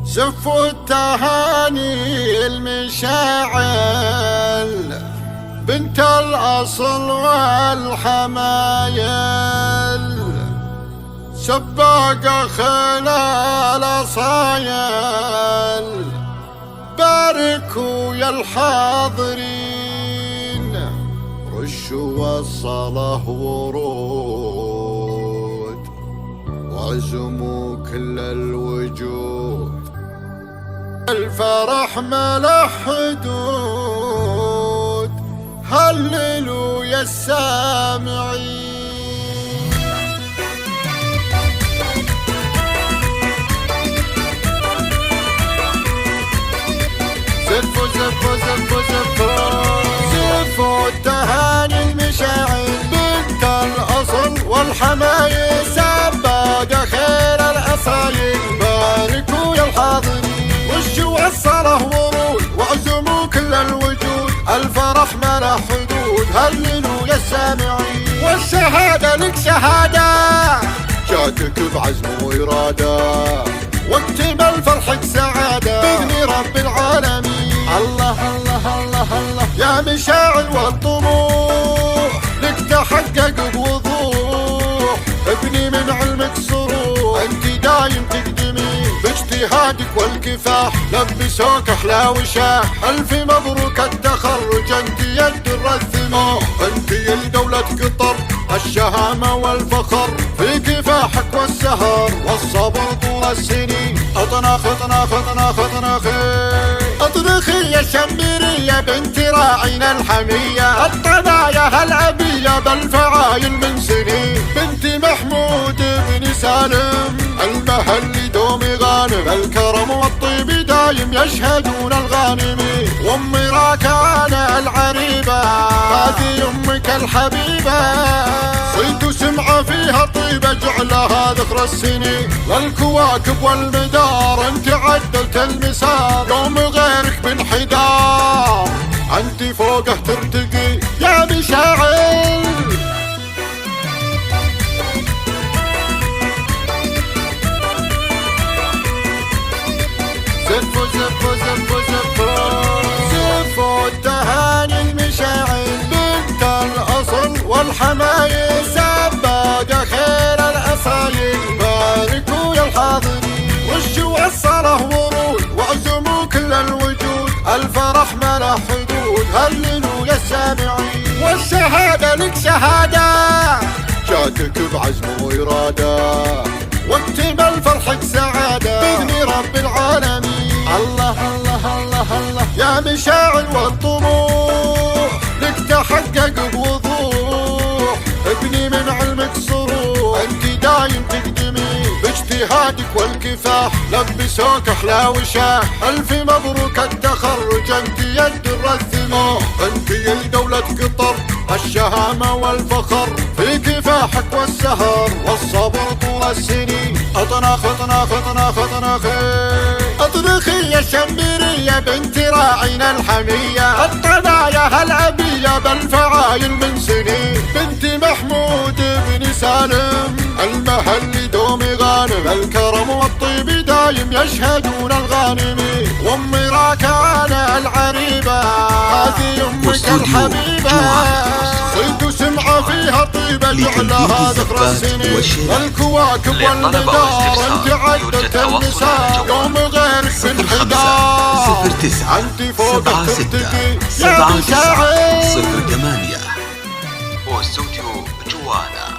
زفوا التهاني المشاعل بنت الأصل والحمايل، سباق خلال أصايل، باركوا يا الحاضرين، رشوا الصلاة ورود، وعزموا كل الوجود. الفرح ما له حدود، هللوا يا السامعين. زفوا زفوا زفوا زفوا زفوا التهاني المشاعل بنت الأصل والحمايل، سباق خير الأصايل، باركوا يا الحاضرين، وشوا الصلاة ورود، وعزموا كل الوجود. الفرح ما له حدود، هللوا يا السامعين. والشهادة لك شهادة جاتك بعزم وإرادة، واكتمل فرحك سعادة بإذن رب العالمين. الله الله الله الله يا مشاعل والطموح، لك تحقق بوضوح، ابني من علمك صروح، انت دايم تقدمي باجتهادك والكفاح، لبسوك احلى وشاح. الف مبروك التخرج، انت يا الدر الثمار، انت يا دولة قطر الشهامة والفخر، في كفاحك والسهر والصبر طول السنين. اطنخ اطنخ اطنخ اطنخي اطنخي يا شميرية بنت راعينا الحمية، الطنايا الأبية بالفعايل من سنين، بنت محمود بن سالم المهل دومي غانم، الكرم والطيب دايم يشهدون الغانمين. وامي راكانة العريبة هذه امك الحبيبة، صيت سمعة فيها طيبة جعلها ذكرى السنين. للكواكب والمدار انت عدلت المسار، يوم غيرك بانحدار انت فوقه ترتقي يا مشاعل. زفوا زفوا زفوا زفوا زفوا التهاني المشاعل بنت الأصل والحمايل، سباق خير الأصايل، باركوا يا الحاضرين، وشوا الصلاة ورود، وعزموا كل الوجود. الفرح ما له حدود، هللوا يا السامعين. والشهادة لك شهادة جاتك بعزم وإرادة، واكتمل فرحك سعادة بإذن رب العالمين. الله الله الله الله يا مشاعل والطموح، لك تحقق بوضوح، ابني من علمك صروح، انت دايم تقدمي باجتهادك والكفاح، لبسوك احلى وشاح. الف مبروك التخرج، انت يا الدر الثمار، انت يا دولة قطر الشهامة والفخر، في كفاحك والسهر والصبر طول السنين. اطنخ اطنخ اطنخ اطنخي اطنخي يا شميرية بنت راعينا الحمية، الطنايا الأبية بالفعايل من سنين، بنت محمود بن سالم المهل دومي غانم، الكرم والطيب دايم يشهدون الغانمين. وامي راكانة العريبة هذه امك الحبيبة، صيت سمعة فيها طيبة جعلها ذكرى السنين. الكواكب والمدار انت عدلت المسار، يوم غيرك بانحدار انت فوقه ترتقي يا مشاعل. 06 76 08 واستوديو جوانا.